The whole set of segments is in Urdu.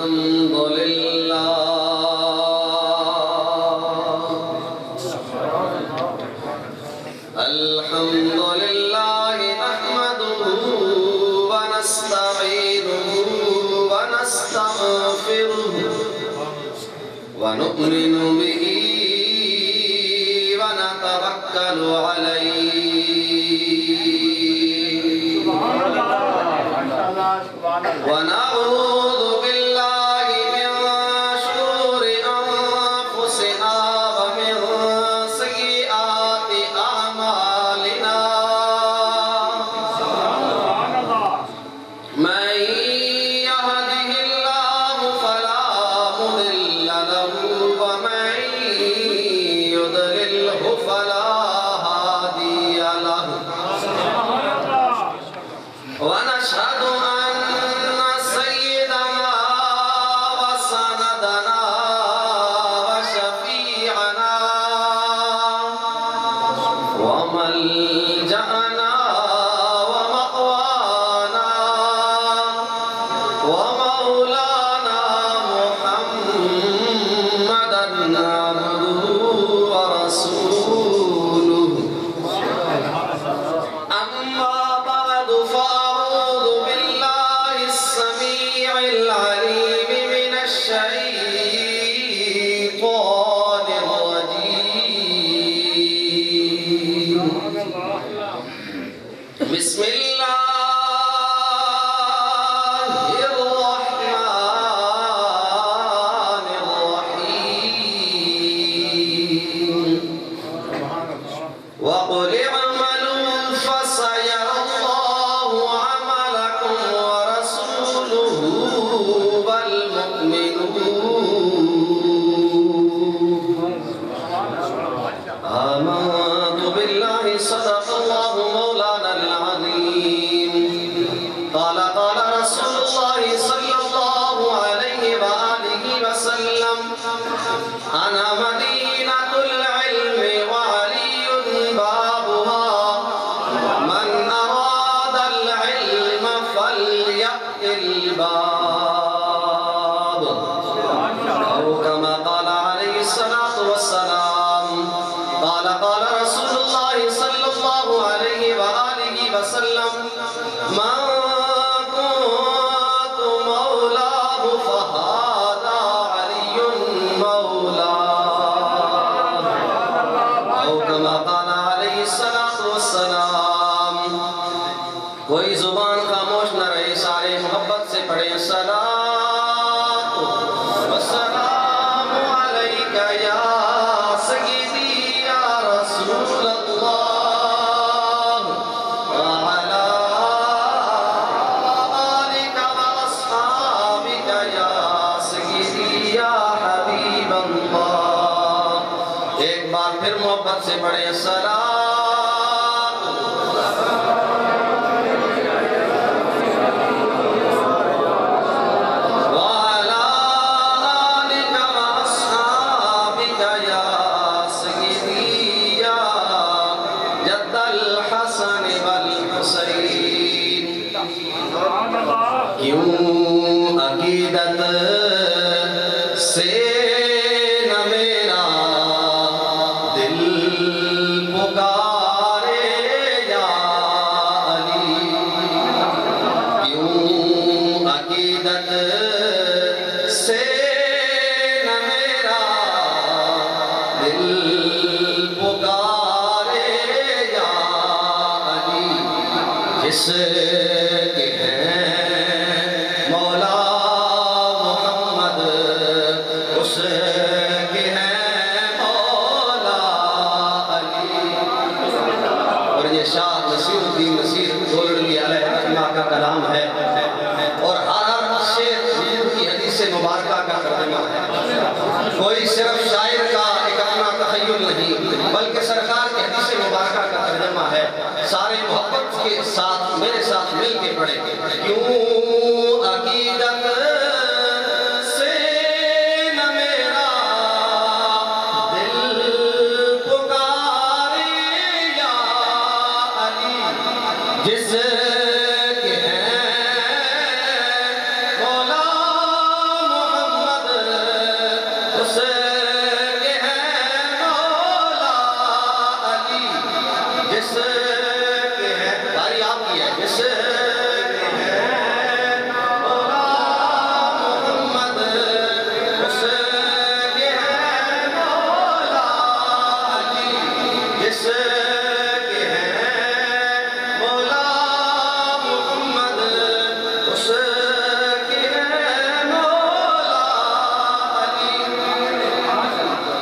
الحمد لله الحمد لله نحمده ونستعينه ونستغفره ونؤمن به ونتوكل عليه ونعوذ بالله من شرور أنفسنا ومن سيئات أعمالنا من يهده الله فلا مضل له ومن يضلله فلا هادي له ونشهد أن سيدنا وسندنا وشفيعنا وملجأنا ومأوانا ومولانا محمدا عبده ورسوله أما بعد فأعوذ بالله السميع العليم من الشيطان الرجيم بسم الله الرحمن الرحيم وقل اعملوا فسيرى الله عملكم ورسوله والمؤمنون آمنت بالله صدق الله مولانا العظيم قال رسول الله صلى الله عليه وآله وسلم أنا مدينة العلم وعلي بابها من أراد العلم فليأت الباب أو كما قال عليه الصلاة والسلام قال رسول الله صلى الله عليه وآله وسلم من كنت مولاه فهذا علي مولاه أو كما قال عليه الصلاة والسلام کوئی زبان خاموش نہ رہے سارے محبت سے پڑھیں صلاۃ والسلام علیک یا سیدی یا رسول اللہ وعلی آلک واصحابک یا سیدی یا حبیب اللہ ایک بار پھر محبت سے پڑھیں صلاۃ کیوں عقیدت سے نہ میرا دل پکارے یا علی کیوں عقیدت سے نہ میرا دل پکارے یا علی جس کے ہیں مولا محمد اس کے ہیں مولا علی اور یہ شاہ نصیر الدین نصیر گولڑوی علیہ رحمہ کا کلام ہے اور ہر شعر حضور کی حدیث مبارکہ کا ترجمہ ہے کوئی صرف شاعر کا ایک اپنا تخیل نہیں بلکہ سرکار کی حدیث مبارکہ کا ترجمہ ہے سارے محبت کے ساتھ میرے ساتھ مل کے پڑھیں کیوں عقیدت سے نہ میرا دل پکارے یا علی جس کے ہیں مولا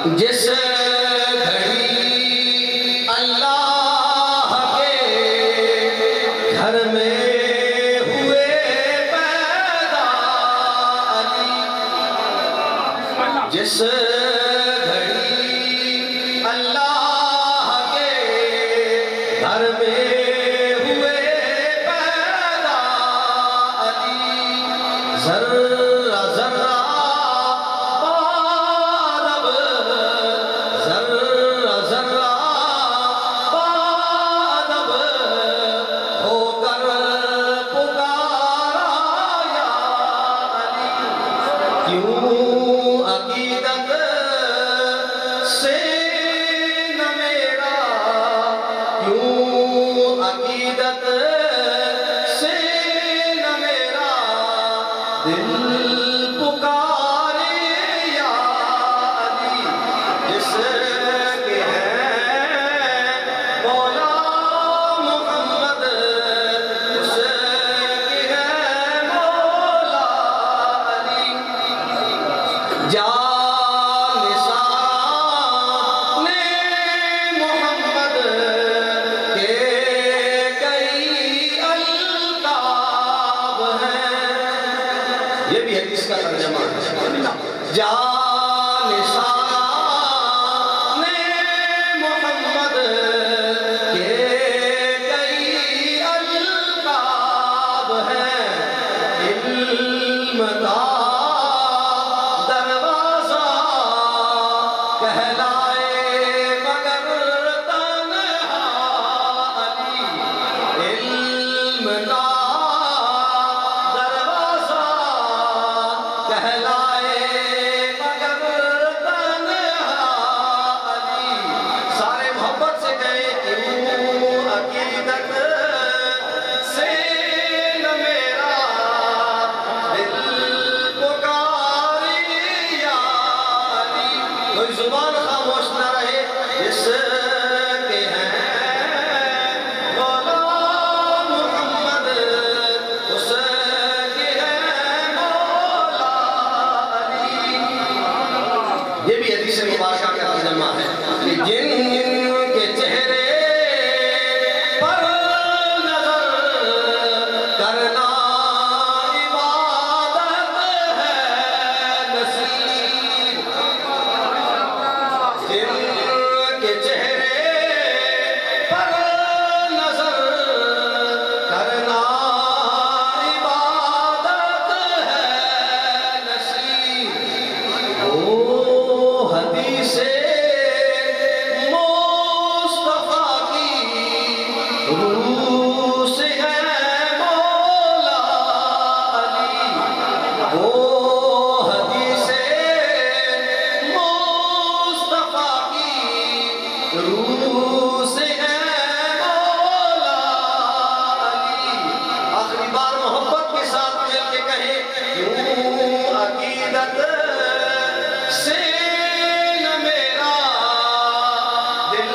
جس گھڑی اللہ کے گھر میں ہوئے پیدا علی، جس گھڑی اللہ کے گھر میں ہوئے پیدا علی، ذرہ ذرہ دل پکارے یا علی، جس کے ہیں مولا محمد، اس کے ہیں مولا علی، جان نے محمد کے کئی القاب ہیں، یہ بھی حدیث کا ترجمہ ہے، جان نے محمد کے کئی القاب ہیں، علم کا دروازہ کہلائے مگر تنہا علی، علم کا دروازہ کہلائے مگر تنہا علی، سارے محبت سے کہے کیوں عقیدت سے نہ میرا دل پکاری یا علی، کوئی زبان خاموش نہ رہے، جس کے ہیں مولا محمد، اس کے ہیں مولا علی، یہ بھی حدیث مبارکہ کا ترجمہ ہے کہ جن کے چہرے پر نظر کرنا عبادت ہے نصیب، جن کے چہرے پر نظر کرنا عبادت ہے نصیب، وہ حدیث مصطفیٰ کی روح سے ہے مولا علی، وہ حدیث مصطفیٰ کی روح سے ہے مولا علی، آخری بار محبت کے ساتھ مل کے کہیں کیوں عقیدت سے نہ میرا دل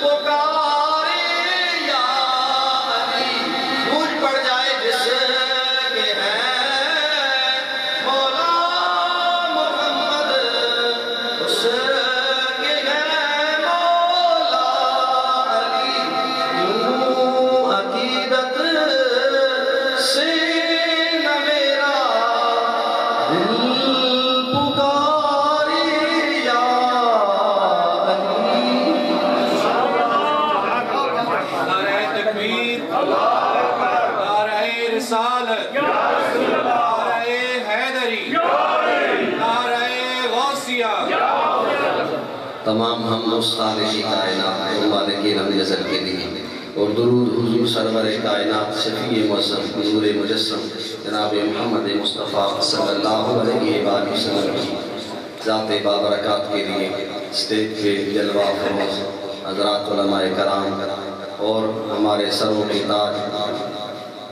پکارے یا علی، گونج پڑ جائے جس کے ہیں مولا محمد، اس کے ہیں مولا علی، کیوں عقیدت سے نہ میرا دل پکارے یا علی۔ نعرہ تکبیر، نعرہ رسالت، نعرہ حیدری، نعرہ غوثیہ، تمام ہم خالق کائنات مالک رحم جزل کے لیے اور درود حضور سرور کائنات شفیع معظم حضور مجسم جناب محمد مصطفیٰ صلی اللہ علیہ وآلہ وسلم کی ذات بابرکات کے لیے اسٹیج پہ جلوہ فروز حضرات علماء کرام اور ہمارے سروں کے تاج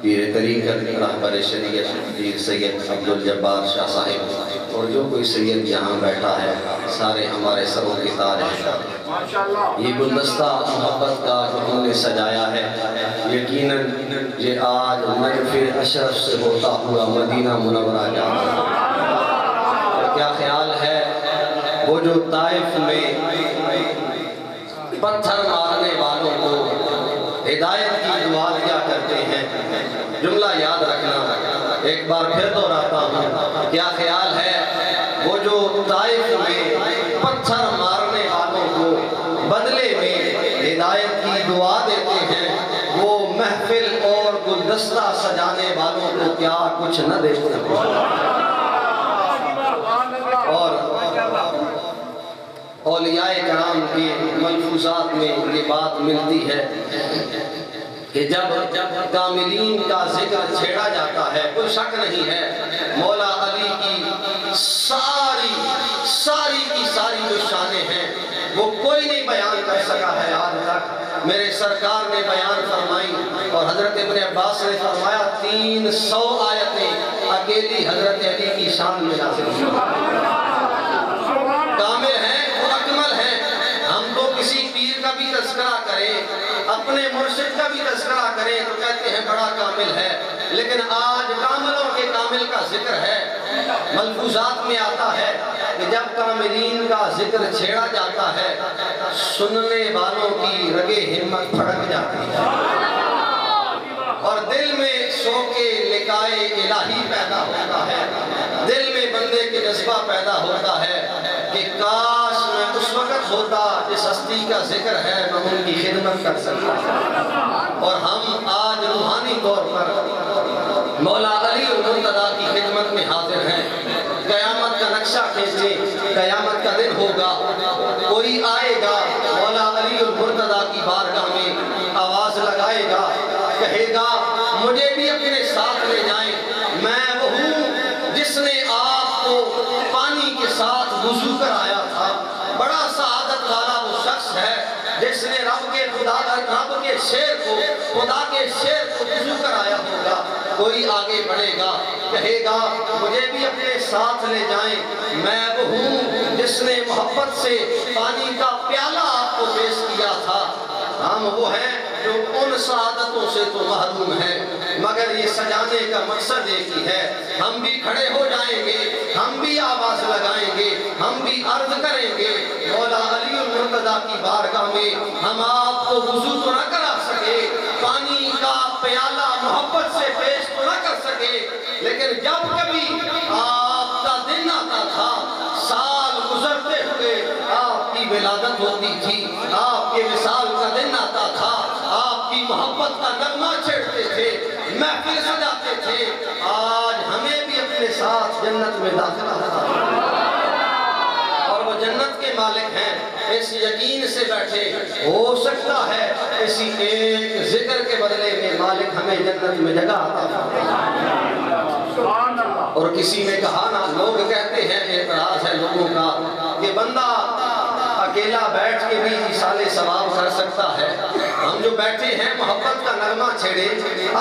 پیر طریقت رہبر شریعت پیر سید عبدالجبار شاہ صاحب اور جو کوئی سید یہاں بیٹھا ہے سارے ہمارے سروں کے تاج ہیں۔ یہ گلدستہ محبت کا انہوں نے سجایا ہے، یقیناً یہ آج نجف اشرف سے ہوتا ہوا مدینہ منورہ جاتا ہے۔ کیا خیال ہے وہ جو طائف میں پتھر مارنے والوں کو ہدایت کی دعا دیا کرتے ہیں، جملہ یاد رکھنا، ایک بار پھر دہراتا ہوں، کیا خیال ہے وہ جو طائف میں پتھر مارنے والوں کو بدلے میں ہدایت کی دعا دیتے ہیں، وہ محفل اور گلدستہ سجانے والوں کو کیا کچھ نہ دیتے ہیں؟ اور اولیاء کرام کے ملفوظات میں یہ بات ملتی ہے کہ جب کاملین کا ذکر چھیڑا جاتا ہے، کوئی شک نہیں ہے مولا علی کی ساری کی ساری جو شانیں ہیں وہ کوئی نہیں بیان کر سکا ہے آج تک۔ میرے سرکار نے بیان فرمائی اور حضرت ابن عباس نے فرمایا 300 آیتیں اکیلی حضرت علی کی شان میں نازل ہوئی۔ کامل ہیں، وہ اکمل ہیں۔ ہم تو کسی پیر کا بھی تذکرہ کریں، اپنے مرشد کا بھی تذکرہ کریں تو کہتے ہیں بڑا کامل ہے، لیکن آج کاملوں کے کامل کا ذکر ہے۔ ملفوظات میں آتا ہے کہ جب کاملین کا ذکر چھیڑا جاتا ہے، سننے والوں کی رگے ہمت پھڑک جاتی ہے اور دل میں شوق لقائے الہی پیدا ہوتا ہے، دل میں بندے کے جذبہ پیدا ہوتا ہے کہ کاش میں اس وقت ہوتا جس ہستی کا ذکر ہے میں ان کی خدمت کر سکتا۔ اور ہم آج روحانی طور پر مولا علی المرتضیٰ کی خدمت میں حاضر ہیں۔ قیامت کا نقشہ کھینچیں، قیامت کا دن ہوگا، کوئی آئے گا مولا علی المرتضیٰ کی بارگاہ میں آواز لگائے گا، کہے گا مجھے بھی اپنے ساتھ لے جائیں، میں وہ ہوں جس نے آپ کو پانی کے ساتھ وضو کرایا تھا۔ بڑا سعادت والا وہ شخص ہے جس نے رب کے شیر کو، خدا کے شیر کو وضو کرایا ہوگا۔ کوئی آگے بڑھے گا، کہے گا مجھے بھی اپنے ساتھ لے جائیں، میں وہ ہوں جس نے محبت سے پانی کا پیالہ آپ کو پیش کیا تھا۔ ہم وہ ہیں جو ان سعادتوں سے تو محروم ہیں، مگر یہ سجانے کا مقصد ایک ہی ہے، ہم بھی کھڑے ہو جائیں گے، ہم بھی آواز لگائیں گے، ہم بھی عرض کریں گے مولا علی المرتضیٰ کی بارگاہ میں ہم آپ کو وضو تو نہ کرا سکے، پانی کا پیالہ محبت سے پیش تو نہ کر سکے، لیکن جب کبھی آپ کا دن آتا تھا، سال گزرتے ہوئے آپ کی ولادت ہوتی تھی، آپ کے وصال کا دن آتا تھا، آپ کی محبت کا نغمہ چھیڑتے تھے، محفل سجاتے تھے، آج ہمیں بھی اپنے ساتھ جنت میں داخلہ ہوتا اور وہ جنت کے مالک ہیں۔ اس یقین سے بیٹھے، ہو سکتا ہے اسی ایک ذکر کے بدلے میں مالک ہمیں جنت میں جگہ عطا فرمائے۔ اور کسی نے کہا نا، لوگ کہتے ہیں، اعتراض ہے لوگوں کا کہ بندہ اکیلا بیٹھ کے بھی ایصال ثواب کر سکتا ہے۔ ہم جو بیٹھے ہیں محبت کا نغمہ چھیڑے،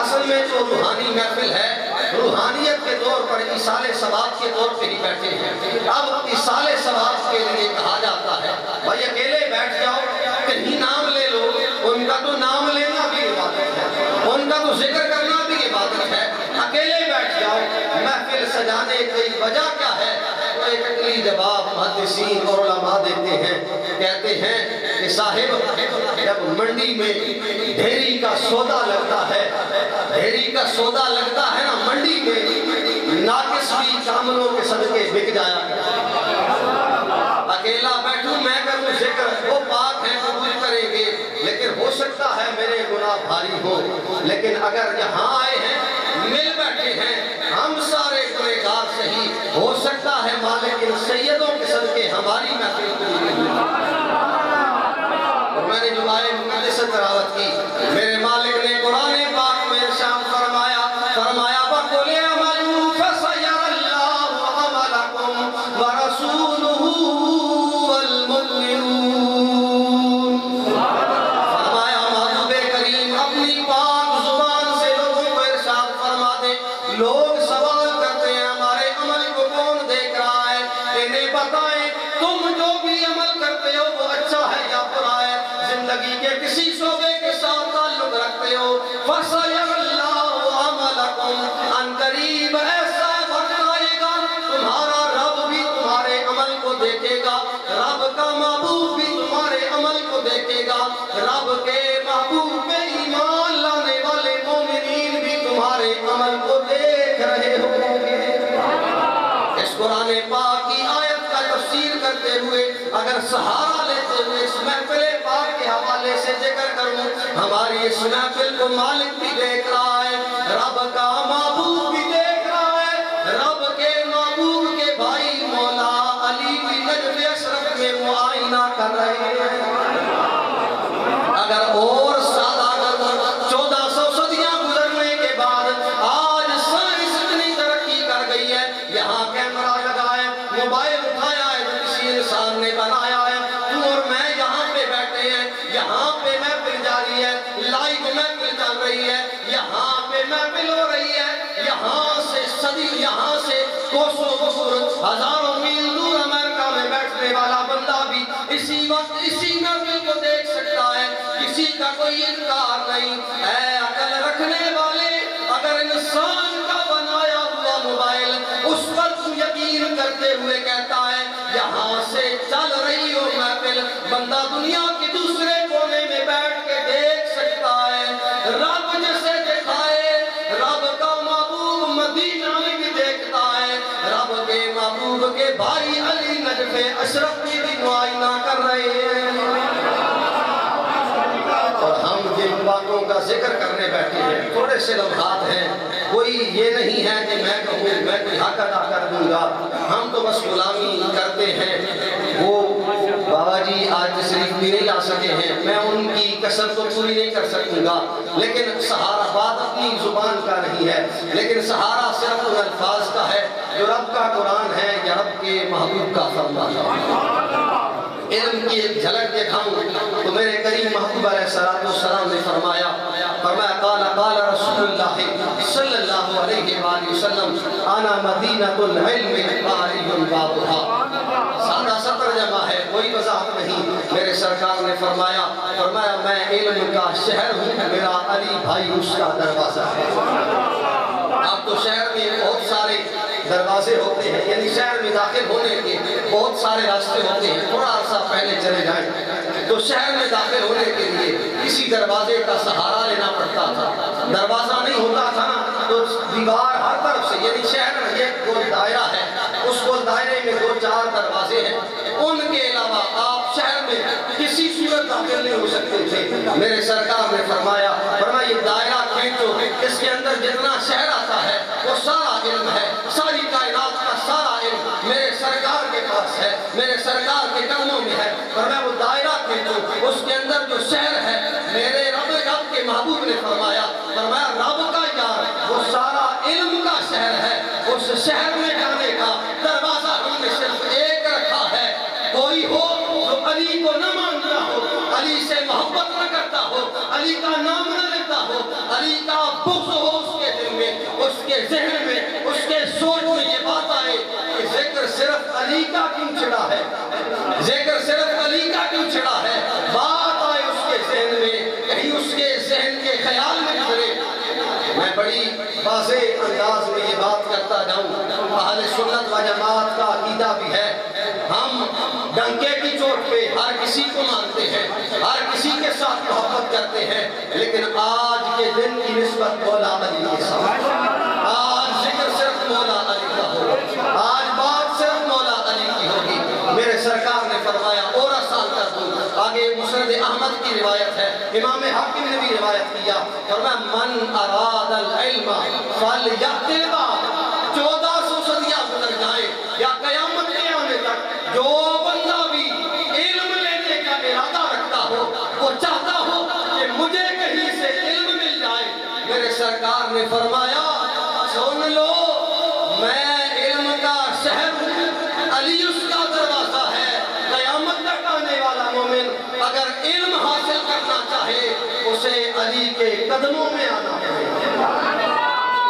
اصل میں تو روحانی محفل ہے، روحانیت کے طور پر ایصال ثواب کے طور پہ ہی بیٹھے ہیں۔ اب ایصال ثواب کے لیے کہا جاتا ہے بھائی اکیلے بیٹھ جاؤ، کہیں نام لے لو، ان کا تو نام لینا بھی عبادت ہے، ان کا تو ذکر کرنا بھی عبادت ہے، اکیلے بیٹھ جاؤ۔ محفل سجانے کی وجہ کیا ہے؟ ایک عقلی جواب محدثین اور علماء دیتے ہیں، کہتے ہیں کہ صاحب جب منڈی میں ڈھیری کا سودا لگتا ہے، ڈھیری کا سودا لگتا ہے نا منڈی میں، ناقص بھی کاملوں کے صدقے بک جایا۔ اکیلا بیٹھوں میں کروں ذکر، وہ پاک ہیں قبول کریں گے، لیکن ہو سکتا ہے میرے گناہ بھاری ہو، لیکن اگر یہاں آئے ہیں، مل بیٹھے ہیں، ہم سارے گنہگار صحیح، ہو سکتا ہے مالک ان سیدوں کے صدقے ہماری محفل قبول ہو۔ اور میں نے جو آئے مقدس تلاوت کی، میرے مالک نے قرآن پاک میں ارشاد فرمایا وَقُلِ اعْمَلُوا فَسَيَرَى اللَّهُ عَمَلَكُمْ وَرَسُولُهُ وَالْمُؤْمِنُونَ۔ فرمایا محبوب کریم اپنی پاک زبان سے لوگوں کو ارشاد فرما دے، لوگ سوال کرتے ہیں ہمارے عمل کو کون دیکھ رہا ہے، انہیں بتائیں تم جو بھی عمل کرتے ہو وہ اچھا ہے یا برا ہے، زندگی کے کسی شعبے کے ساتھ تعلق رکھتے ہو، فَسَيَرَى اللَّهُ عَمَلَكُمْ، ان قریب ایسا وقت آئے گا تمہارا رب بھی تمہارے عمل کو دیکھے گا، رب کے محبوب پہ ایمان لانے والے مومنین بھی تمہارے عمل کو دیکھ رہے ہوں گے۔ اس قرآن پاک کی آیت کا تفسیر کرتے ہوئے اگر سہارا لیتے ہوئے اس محفل پاک کے حوالے سے ذکر کروں، ہماری اس محفل کو مالک بھی دیکھ رہا ہے، رب کا محبوب بھی دیکھ رہا ہے، رب کے محبوب کے بھائی مولا علی بھی نجف اشرف میں معائنہ کر رہے ہیں۔ اگر اور سادہ کروں، 1400 صدیاں گزرنے کے بعد آج سائنس اتنی ترقی کر گئی ہے، یہاں کیمرہ لگا ہے، موبائل اٹھایا ہے جو کسی انسان نے بنایا ہے، تم اور میں یہاں پہ بیٹھے ہیں، یہاں پہ محفل جاری ہے، لائیو محفل چل رہی ہے، یہاں پہ محفل ہو رہی ہے، یہاں سے صدی، یہاں سے کوسوں دور، ہزاروں میل دور امریکہ میں بیٹھنے والا بندہ بھی اسی وقت اسی محفل کو دیکھ سکتا ہے، کسی کا کوئی انکار نہیں۔ اے عقل رکھنے والے، اگر انسان کا بنایا ہوا موبائل اس پر تو یقین کرتے ہوئے کہتا ہے یہاں سے چل رہی ہو محفل، بندہ دنیا کے دوسرے کونے میں بیٹھ کے دیکھ سکتا ہے، رب جسے دکھائے، رب کا محبوب مدینہ میں بھی دیکھتا ہے، رب کے محبوب کے بھائی علی نجف اشرف کی بھی معائنہ کر رہے ہیں۔ اور ہم جن باتوں کا ذکر کرنے بیٹھے ہیں تھوڑے سے لمحات ہیں، کوئی یہ نہیں ہے کہ میں کہوں میں کوئی حق ادا کر دوں گا، ہم تو بس غلامی کرتے ہیں۔ وہ بابا جی آج تشریف بھی نہیں لا سکے ہیں، میں ان کی کسر تو پوری نہیں کر سکوں گا، لیکن سہارا بات اپنی زبان کا نہیں ہے، لیکن سہارا صرف ان الفاظ کا ہے جو رب کا قرآن ہے یا رب کے محبوب کا فرمان ہے۔ علم کی ایک جھلک دکھاؤں تو میرے کریم محبوب علیہ السلام نے فرمایا قال رسول اللہ صلی اللہ علیہ وآلہ وسلم انا مدینۃ العلم قاری بابها۔ سادہ سا ترجمہ ہے، کوئی وضاحت نہیں۔ میرے سرکار نے فرمایا میں علم کا شہر ہوں، میرا علی بھائی اس کا دروازہ ہے۔ اب تو شہر میں بہت سارے دروازے ہوتے ہیں، یعنی شہر میں داخل ہونے کے بہت سارے راستے ہوتے ہیں، تھوڑا عرصہ پہلے چلے جائیں تو شہر میں داخل ہونے کے لیے کسی دروازے کا سہارا لینا پڑتا تھا، دروازہ نہیں ہوتا تھا نا تو دیوار ہر طرف سے، یعنی شہر میں ایک گول دائرہ ہے، اس گول دائرے میں 2-4 دروازے ہیں، ان کے علاوہ آپ شہر میں کسی صورت داخل نہیں ہو سکتے تھے۔ میرے سرکار نے فرمایا یہ دائرہ کھینچو، اس کے اندر جتنا شہر آتا ہے وہ سارا علم ہے، ساری کائنات کا سارا علم میرے سرکار کے پاس ہے، میرے سرکار کے قدموں میں ہے۔ فرمایا وہ دائرہ کھینچو، اس کے اندر جو شہر ہے، میرے رب کے محبوب نے فرمایا رب کا یار وہ سارا علم کا شہر ہے، اس شہر میں جانے کا دروازہ ہم نے صرف ایک رکھا ہے۔ کوئی ہو جو علی کو نہ مانتا ہو، علی سے محبت نہ کرتا ہو، علی کا نام نہ لیتا ہو، علی کا بغض ہو اس کے دل میں، اس کے ذہن میں، اس کے سوچ میں یہ بات آئے کہ ذکر صرف علی کا کیوں چھڑا ہے، ذکر صرف علی کا کیوں چھڑا ہے، بات آئے اس کے ذہن میں، کہیں اس کے ذہن کے خیال میں گزرے۔ میں بڑی واضح انداز میں یہ بات کرتا جاؤں، اہل سنت و جماعت کا عقیدہ بھی ہے، ہم ڈنکے کی چوٹ پہ ہر کسی کو مانتے ہیں، ہر کسی کے ساتھ محبت کرتے ہیں، لیکن آج کے دن کی نسبت مولا علی کے ساتھ، آج ذکر صرف مولا علی کا ہوگا، آج بات صرف مولا علی کی ہوگی۔ میرے سرکار نے فرمایا اور آسان کر دوں، آگے مسند احمد کی روایت ہے، امام حاکم نے بھی روایت کیا، فرمایا من اراد العلم فلیقتلبا، 1400 صدیاں گزر جائیں یا قیامت کے آنے تک جو بندہ بھی علم لینے کا ارادہ رکھتا ہو، وہ چاہتا ہو کہ مجھے کہیں سے علم مل جائے، میرے سرکار نے فرمایا سن لو میں علم کا شہر ہوں، علی اس کا دروازہ ہے، قیامت تک آنے والا مومن اگر علم حاصل کرنا چاہے اسے علی کے قدموں میں آنا پڑے،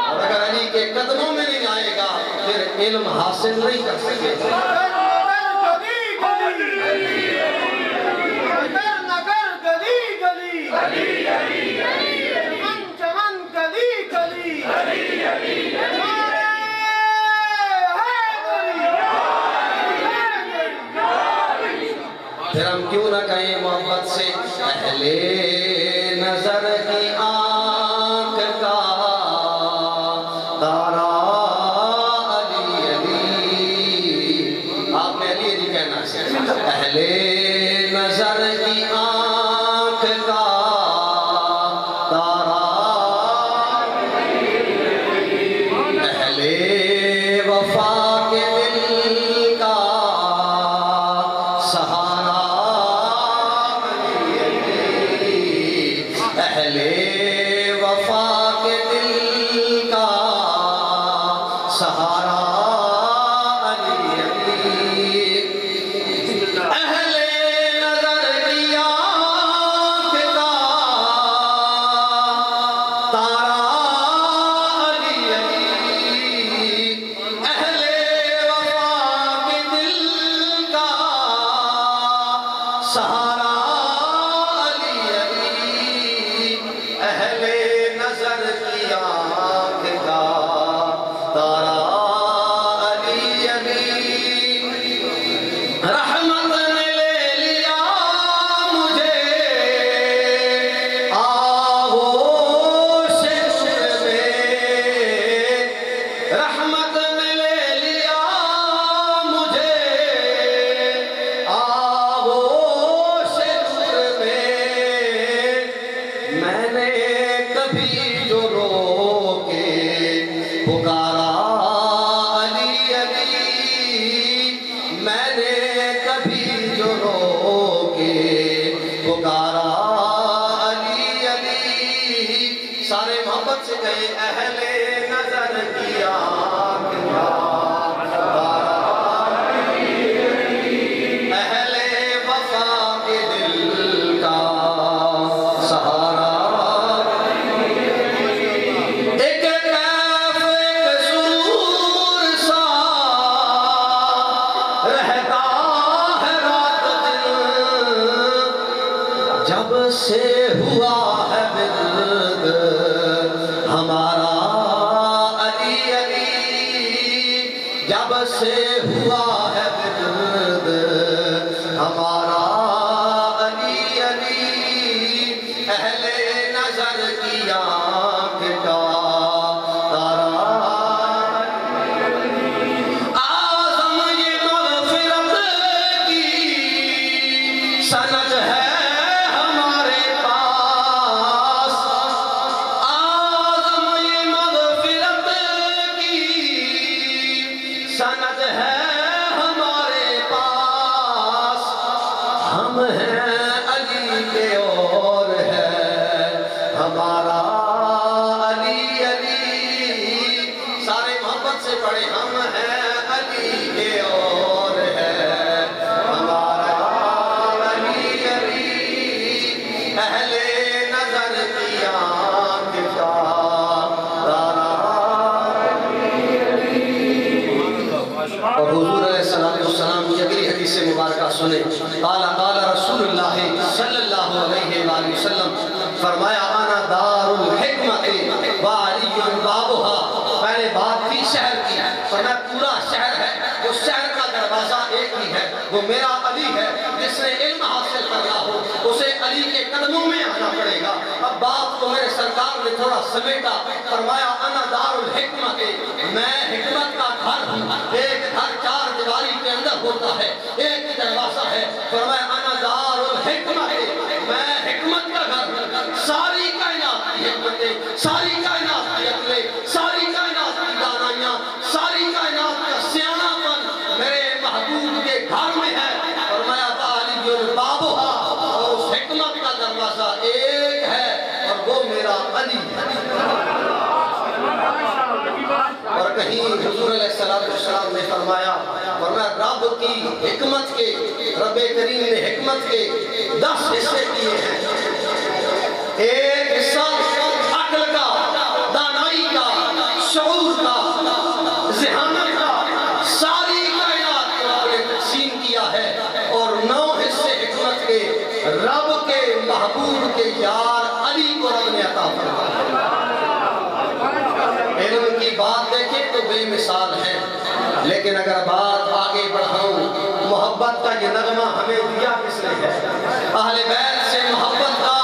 اور اگر علی کے قدموں میں نہیں آئے گا پھر علم حاصل نہیں کر سکے۔ پھر ہم کیوں نہ کہیں محبت سے اہل اہل نظر کی آنکھ کا تارا علی علی، آپ نے علی علی کہنا ہے، اہل نظر کی آنکھ کا تارا، اہل وفا کے دل کا سہارا، اہل وفا کے دل کا سہارا علی علی، اہل نظر کی آنکھ کا تارا علی علی، اہل وفا کے دل کا سہارا علی علی، اہل نظر کی آنکھ کا تارا علی علی، رحمت نے لے لیا مجھے آغوش عشق میں، رحمت نے لے لیا مجھے آغوش عشق میں نے کبھی جو رو کے پکارا علی علی، میں نے کبھی جو رو کے پکارا علی علی، سارے محبت سے کہے اہل نظر کی آنکھ کا تارا، اہل وفا کے دل کا سہارا، ایک کیف ایک سرور سا رہتا ہے رات دن، جب سے ہوا ہے ورد ہمارا علی علی، جب سے ہوا ہے ورد ہمارا علی علی، اہل نظر کی آنکھ کا تارا، اعظم یہ مغفرت کی سند ہے ہمارے پاس، اعظم یہ مغفرت کی سند ہے ہمارے پاس، ہم ہیں علی کے اور ہے ہمارا علی علی، سارے محبت سے پڑھے ہم ہیں علی کے اور ہے ہمارا علی علی، اہل نظر کی آنکھ کا تارا، اور حضور علیہ السلام کی اگلی حدیث مبارکہ سنیں، قال قال رسول اللہ صلی اللہ علیہ وآلہ وسلم، فرمایا انا دار الحکمت وعلی بابها، میں نے بات کی شہر کی، فرمایا پورا شہر ہے، اس شہر کا دروازہ ایک ہی ہے، وہ میرا علی ہے، جس نے علم حاصل کرنا ہو اسے علی کے قدموں میں آنا پڑے گا۔ اب بات کو میرے سرکار نے تھوڑا سمیٹا، فرمایا انا دار الحکمت، میں حکمت کا گھر ہوں، ایک گھر چار دیواری کے اندر ہوتا ہے، ایک دروازہ ہے، فرمایا انا دار الحکمت، میں حکمت کا گھر ہوں، ساری کائنات کی حکمتیں، ساری کائنات کی عقلیں، ساری کائنات کی دانائیاں، ساری کائنات کا سیانہ پن میرے محبوب کے گھر میں ہے، فرمایا علی بابھا، اور اس حکمت کا دروازہ ایک ہے اور وہ میرا علی ہے۔ اور کہیں حضور علیہ السلام نے فرمایا رب کی حکمت کے، رب کریم نے حکمت کے 10 حصے کیے ہیں، ایک حصہ عقل کا، دانائی کا، شعور کا، ذہانت کا، ساری کائنات کو آپ نے تقسیم کیا ہے، اور 9 حصے حکمت کے رب کے محبوب کے یار علی کو رب نے عطا فرمایا۔ علم کی بات دیکھیں تو بے مثال ہے، لیکن اگر بات آگے بڑھاؤں، محبت کا یہ نغمہ ہمیں دیا کس نے ہے؟ اہل بیت سے محبت کا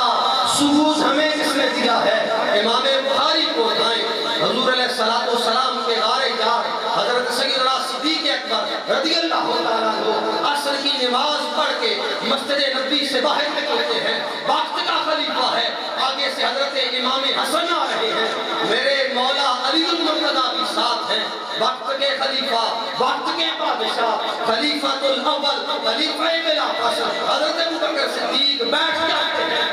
ثبوت ہمیں کس نے دیا ہے؟ امام بخاری کو اٹھائیں، حضور علیہ السلام کے غار جار حضرت سیدنا صدیق اکبر رضی اللہ تعالیٰ عنہ عصر کی نماز پڑھ کے مسجد نبوی سے باہر نکلتے ہیں، وقت کا خلیفہ ہے، آگے سے حضرت امام حسن آ رہے ہیں، میرے مولا علی المرتضیٰ بھی ساتھ ہیں، وقت کے خلیفہ، وقت کے بادشاہ، خلیفۃ الاول، خلیفہ بلا فخر حضرت ابوبکر صدیق بیٹھ جاتے ہیں،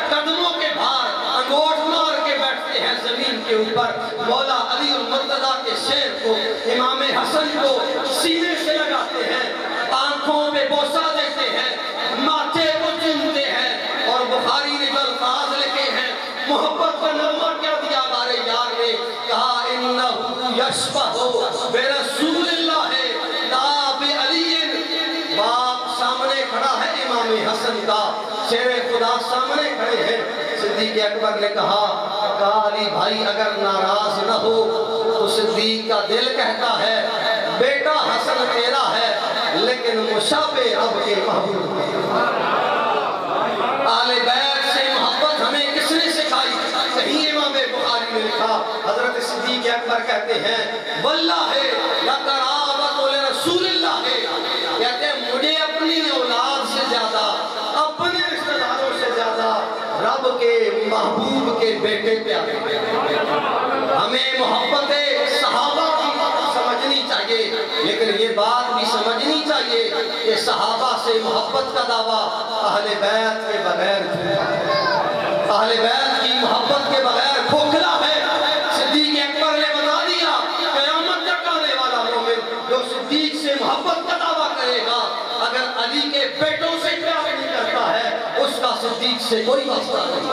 قدموں کے بھار انگوٹھ مار کے بیٹھتے ہیں زمین کے اوپر، مولا علی المرتضیٰ کے شیر کو امام حسن کو سینے سے لگاتے ہیں، آنکھوں پہ بوسہ دیتے ہیں، ماتھے کو چومتے ہیں، اور بخاری نے جو الفاظ لکھے ہیں محبت کا نغمہ کیا دیا بارے یار نے کہا انہو یشبہ برسول اللہ لا بعلی، باپ سامنے کھڑا ہے امام حسن کا، شیر خدا سامنے کھڑے ہیں، صدیق اکبر نے کہا علی بھائی اگر ناراض نہ ہو تو صدیق کا دل کہتا ہے بیٹا حسن تیرا ہے لیکن مشابہ رب کے محبوب آل بیت سے محبت ہمیں کس نے سکھائی؟ کہیں امام بخاری نے لکھا حضرت صدیق اکبر کہتے ہیں واللہ لقرابۃ لرسول اللہ، کہتے ہیں مجھے اپنی اولاد سے زیادہ، اپنے رشتہ داروں سے زیادہ رب کے محبوب کے بیٹے پیارے ہیں۔ ہمیں محبت صحابہ کی سمجھنی چاہیے، لیکن یہ بات بھی سمجھنی چاہیے کہ صحابہ سے محبت کا دعویٰ اہل بیت کے بغیر جھوٹا ہے، اہل بیت کی محبت کے بغیر کھوکھلا ہے۔ صدیق اکبر نے بتا دیا قیامت تک آنے والا مومن جو صدیق سے محبت کا دعویٰ کرے گا اگر علی کے بیٹوں سے پیار نہیں کرتا ہے اس کا صدیق سے کوئی واسطہ نہیں۔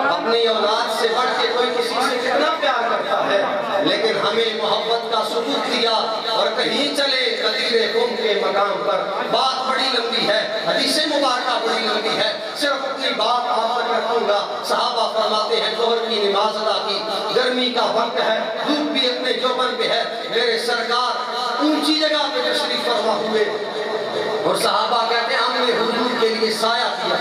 اپنی اولاد سے بڑھ کے کوئی کسی سے کتنا پیار کرتا ہے، لیکن ہمیں محبت کا ثبوت دیا اور کہیں چلے غدیر قم کے مقام پر۔ بات بڑی لمبی ہے، حدیث مبارکہ بڑی لمبی ہے، صرف اپنی بات آپ تک رکھوں گا۔ صحابہ فرماتے ہیں ظہر کی نماز ادا کی، گرمی کا وقت ہے، دھوپ بھی اپنے جوبن پہ ہے، میرے سرکار اونچی جگہ پہ تشریف فرما ہوئے اور صحابہ کہتے ہیں ہم نے حضور کے لیے سایہ کیا۔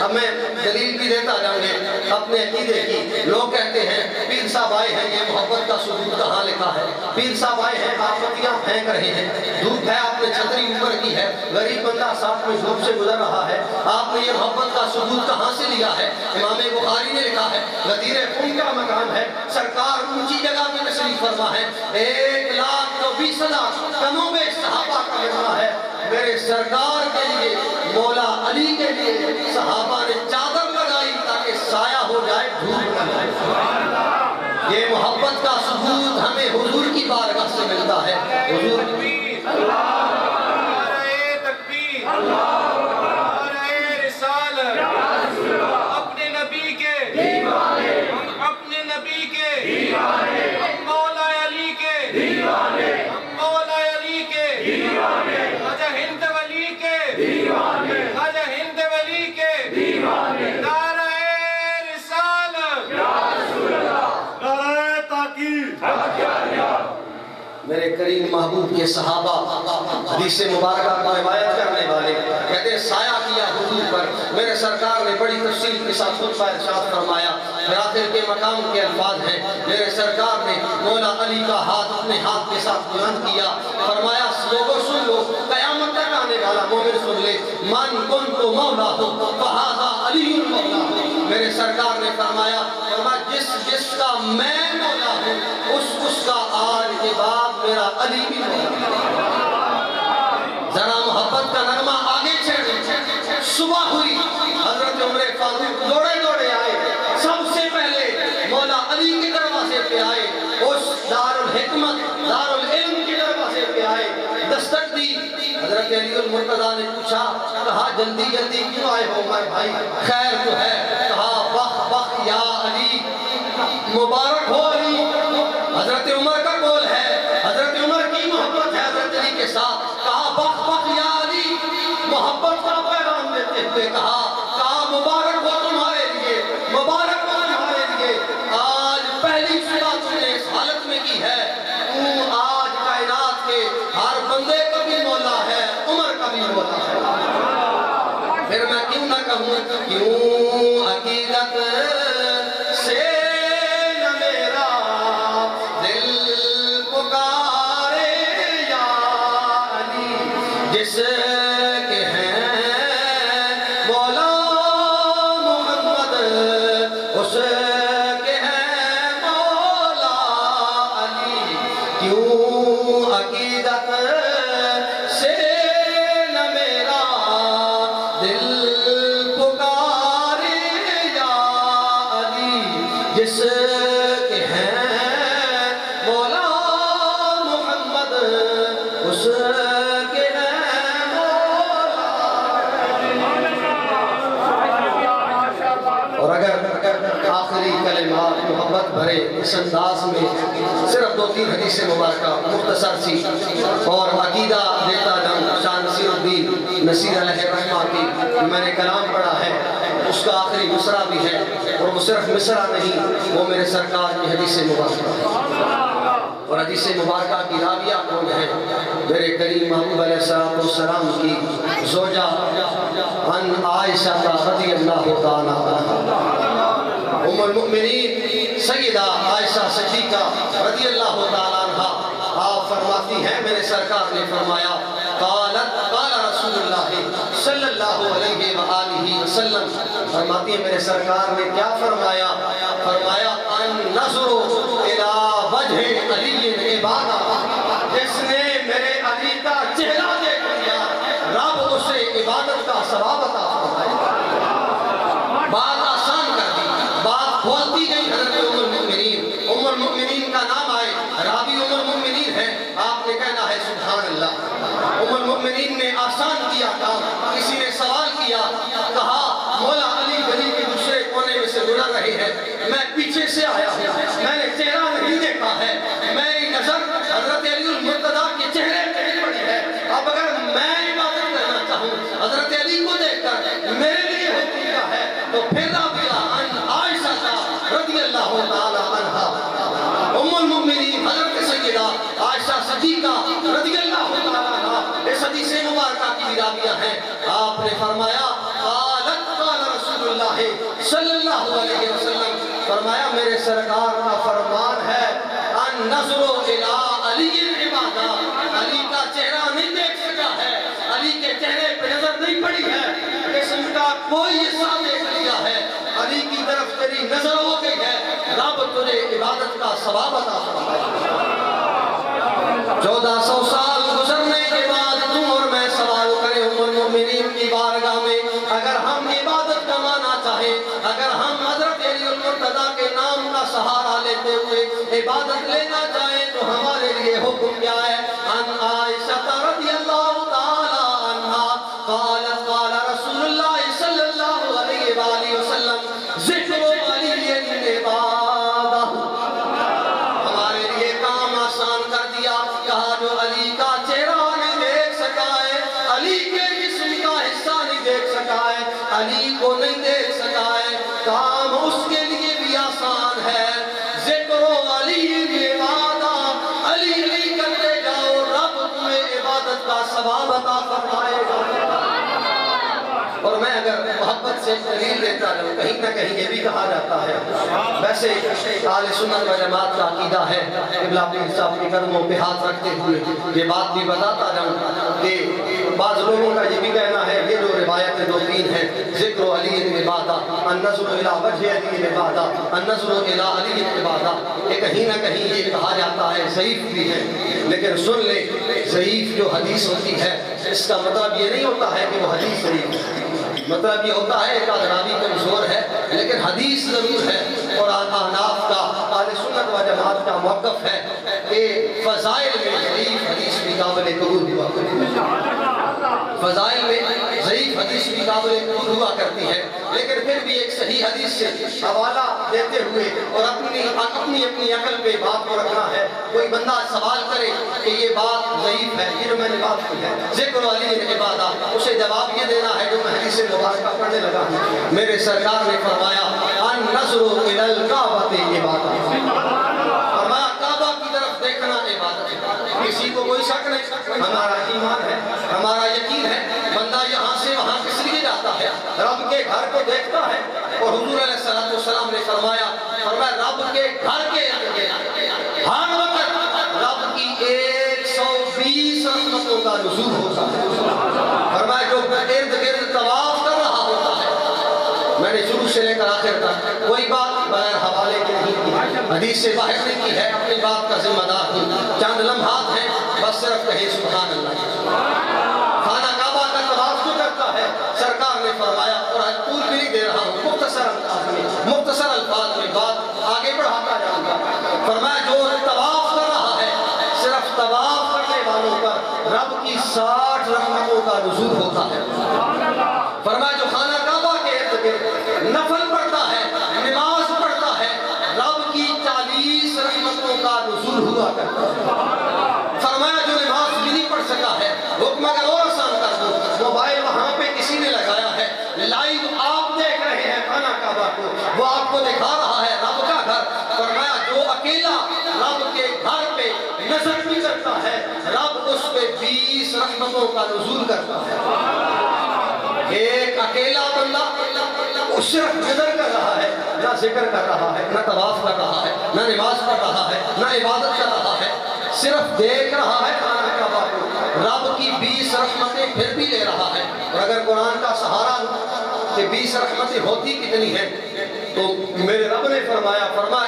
اب میں دلیل بھی دیتا جاؤں گے اپنے عقیدے کی۔ لوگ کہتے ہیں پیر صاحب آئے ہیں، یہ محبت کا ثبوت کہاں لکھا ہے؟ پیر صاحب آئے ہیں، آپ پتیاں پھینک رہے ہیں، دھوپ ہے، آپ نے چھتری اوپر کی ہے، غریب بندہ ساتھ میں دھوپ سے گزر رہا ہے، آپ نے یہ محبت کا ثبوت کہاں سے لیا ہے؟ امام بخاری نے لکھا ہے غدیر قم کا مقام ہے، سرکار اونچی جگہ پہ تشریف فرما ہے، 1,20,000 کموں میں صحابہ کا مجمع ہے، میرے سرکار کے لیے مولا علی کے لیے صحابہ نے چادر لگائی تاکہ سایہ ہو جائے، دھوپ نہ لگے۔ یہ محبت کا ثبوت ہمیں حضور کی بارگاہ سے ملتا ہے۔ حضور تکبیر، نعرہ رسالت، اپنے نبی کے دیوانے، اپنے نبی کے دیوانے، مولا علی کے دیوانے، مولا علی کے دیوانے، خواجہ ہند ولی کے دیوانے، خواجہ ہند ولی کے دیوانے، نعرہ رسالت، یا رسول اللہ، نعرہ تحقیق، میرے کریم محبوب کے صحابہ حدیث مبارکہ کو روایت کرنے والے کہتے ہیں سایہ کیا حضور پر۔ میرے سرکار نے بڑی تفصیل کے ساتھ خطبہ ارشاد فرمایا، پھر آخر کے مقام کے الفاظ ہیں، میرے سرکار نے مولا علی کا ہاتھ اپنے ہاتھ کے ساتھ بلند کیا، فرمایا لوگوں سن لو، قیامت تک آنے والا مومن سن لے، من کنت مولا ہو فہذا علی المولا۔ میرے سرکار نے فرمایا جس کا میں مولا ہوں اس کا آج کے بعد میرا علی بھی مولا۔ ذرا محبت کا نغمہ آگے چڑھ، صبح ہوئی، حضرت عمر فاروق دوڑے دوڑے آئے، سب سے پہلے مولا علی کے دروازے پہ آئے، اس دارالحکمت دارالعلم کے دروازے پہ آئے، دستک دی، حضرت علی المرتضیٰ نے پوچھا، کہا جلدی جلدی کیوں آئے ہو میرے بھائی، خیر تو ہے؟ کہا بخ بخ یا علی، مبارک ہو علی۔ حضرت عمر کا قول ہے، حضرت عمر کی محبت ہے حضرت علی کے ساتھ، کہا بخ بخ یا علی، محبت کا پیغام دیتے ہوئے کہا مبارک ہو تمہارے لیے، مبارک ہو تمہارے لیے، آج پہلی صبح تم نے اس حالت میں کی ہے، تو آج کائنات کے ہر بندے کا بھی مولا ہے، عمر کا بھی مولا ہے۔ پھر میں کیوں نہ کہوں کیوں عقیدت سے نہ میرا دل پکارے یا علی جس کے ہیں مولا محمد اس کے ہیں مولا علی کیوں عقیدت سے نہ میرا دل پکارے یا علی جس کے ہیں مولا محمد اس کے ہیں مولا اور اگر آخری کلمات محبت بھرے اس انداز میں صرف 2-3 حدیث مبارکہ مختصر سی اور عقیدہ دیتا جاؤں شان نصیر الدین نصیر علیہ الرحمہ کی میں نے کلام پڑھا ہے اس کا آخری مصرع بھی ہے اور وہ صرف مصرع نہیں وہ میرے سرکار کی حدیث مبارکہ ہے اور حدیث مبارکہ کی راویہ کون ہے میرے کریم محبوب علیہ السلام کی زوجہ عن عائشہ رضی اللہ تعالیٰ عنہا ام المؤمنین سیدہ عائشہ صدیقہ رضی اللہ تعالیٰ عنہا آپ فرماتی ہیں میرے سرکار نے فرمایا قال رسول اللہ صلی اللہ علیہ وآلہ وسلم فرماتی ہیں میرے سرکار نے کیا فرمایا فرمایا النظر الى وجہ علی عبادہ جس نے میرے علی کا چہرہ دیکھ لیا رب اسے عبادت کا ثواب عطا فرمائے بات آسان کر دی بات کھولتی گئی حضرت ام المؤمنین کا نام آئے راوی ام المؤمنین ہے آپ نے کہنا ہے سبحان اللہ ام المؤمنین نے آسان کیا کام کسی نے سوال کیا کہا مولا علی گلی کے دوسرے کونے میں سے گزر رہے ہیں میں پیچھے سے آیا ہوں میں نے چہرہ نہیں دیکھا ہے میری نظر حضرت علی المرتضیٰ کے چہرے پہ پڑی ہے اب اگر میں عبادت کرنا چاہوں حضرت علی کو دیکھ کر میرے لیے حکم کیا ہے تو پھر رابعہ عن عائشہ رضی اللہ تعالیٰ عنہا ام المؤمنین حضرت سیدہ عائشہ صدیقہ رضی اللہ تعالیٰ عنہا اس حدیث مبارکہ کی بھی راویہ ہیں آپ نے فرمایا قال رسول اللہ صلی اللہ علیہ وسلم فرمایا میرے سرکار کا فرمان ہے النظر الى علی عبادہ علی کا چہرہ نہیں دیکھ سکا ہے علی کے چہرے پہ نظر نہیں پڑی ہے قسم کا کوئی حصہ دیکھ لیا ہے علی کی طرف تیری نظر ہو گئی ہے رب تجھے عبادت کا ثواب عطا فرمائے 1400 سال گزرنے کے بعد تم اور میں سوال کریں ام المؤمنین کی بارگاہ میں اگر ہم عبادت کمانا چاہیں اگر ہم حضرت علی المرتضیٰ کے نام کا سہارا لیتے ہوئے عبادت لینا چاہیں تو ہمارے لیے حکم کیا ہے عن عائشہ رضی اللہ تعالی عنہا قالت قال رسول اللہ صلی اللہ علیہ وآلہ وسلم ذکر علی عبادہ ہمارے لیے کام آسان کر دیا کہا جو علی کا چہرہ نہیں دیکھ سکا ہے علی کے جسم کا حصہ نہیں دیکھ سکا ہے علی کو نہیں دیکھ سکا ہے کام اس کے لیے بھی آسان ہے ذکر علی عبادہ علی کرتے جاؤ رب تمہیں عبادت کا ثواب عطا فرمائے گا اور میں اگر محبت سے دلیل دیتا ہوں کہیں نہ کہیں یہ بھی کہا جاتا ہے ویسے اہل سنت و جماعت کا عقیدہ ہے قبلہ پیر صاحب کے قدموں پہ ہاتھ رکھتے ہوئے یہ بات بھی بتاتا جاؤں کہ بعض لوگوں کا یہ بھی کہنا ہے یہ جو روایتیں 2-3 ہیں ذکر علی عبادہ النظر الى وجہ علی عبادہ النظر الى علی عبادہ کہ کہیں نہ کہیں یہ کہا جاتا ہے ضعیف بھی ہے لیکن سن لیں ضعیف جو حدیث ہوتی ہے اس کا مطلب یہ نہیں ہوتا ہے کہ وہ حدیث ضعیف ہے مطلب یہ ہوتا ہے ایک راوی کمزور ہے لیکن حدیث ضرور ہے اور احناف کا اہل سنت و جماعت کا موقف ہے کہ فضائل میں ضعیف حدیث بھی قابل قبول ہوا فضائل میں ضعیف حدیث بھی قابل قبول ہوا کرتی ہے لیکن پھر بھی ایک صحیح حدیث سے حوالہ دیتے ہوئے اور اپنی عقل پہ بات کو رکھنا ہے کوئی بندہ سوال کرے کہ یہ بات ضعیف ہے یہ جو میں نے بات کی ہے ذکر علی عبادہ اسے جواب یہ دینا ہے جو میں حدیث مبارکہ پڑھنے لگا ہوں میرے سرکار نے فرمایا النظر الی الکعبۃ عبادہ فرمایا کعبہ کی طرف دیکھنا عبادت ہے کسی کو کوئی شک نہیں ہمارا ایمان ہے ہمارا یقین ہے بندہ یہاں سے وہاں کس لیے جاتا ہے رب کے گھر کو دیکھتا ہے اور حضور علیہ السلام نے فرمایا رب کے گھر کے ہر وقت رب کی 120 رحمتوں کا نزول ہوتا ہے. فرمایا جو ارد گرد طواف کر رہا ہوتا ہے. میں نے شروع سے لے کر آخر تک کوئی بات بغیر حوالے کے نہیں کی, حدیث سے باہر نہیں کی ہے, اپنی بات کا ذمہ دار ہوں. چند لمحات ہیں, بس صرف کہیں سبحان اللہ. خانہ کعبہ کا طواف جو کرتا ہے, سرکار نے فرمایا, اور طول بھی نہیں دے رہا ہوں, مختصر الفاظ میں بات آگے بڑھاتا جاؤں گا. فرمایا جو طواف کر رہا ہے, صرف طواف کرنے والوں پر رب کی 60 رحمتوں کا نزول ہوتا ہے. فرمایا جو خانہ کعبہ کے ارد گرد نفل پڑھتا ہے, نماز پڑھتا ہے, رب کی 40 رحمتوں کا نزول ہوا کرتا ہے. فرمایا جو نماز بھی نہیں پڑھ سکا ہے, حکم اگر اور آسان کر دو, موبائل وہاں پہ کسی نے لگایا ہے, لائیو آپ دیکھ رہے ہیں خانہ کعبہ کو, وہ آپ کو دکھا رہا ہے رب کا گھر. فرمایا جو اکیلا رب کے گھر پہ نظر بھی کرتا ہے, رب اس پہ 20 رحمتوں کا نزول کرتا ہے. ایک اکیلا بندہ وہ صرف نظر کر رہا ہے, نہ ذکر کر رہا ہے, نہ طواف کر رہا ہے, نہ نماز پڑھ رہا ہے, نہ عبادت کر رہا ہے, صرف دیکھ رہا ہے خانہ کعبہ کو, رب کی 20 رحمتیں پھر بھی لے رہا ہے. اور اگر قرآن کا سہارا کہ 20 رحمتیں ہوتی کتنی ہیں, تو میرے رب نے فرمایا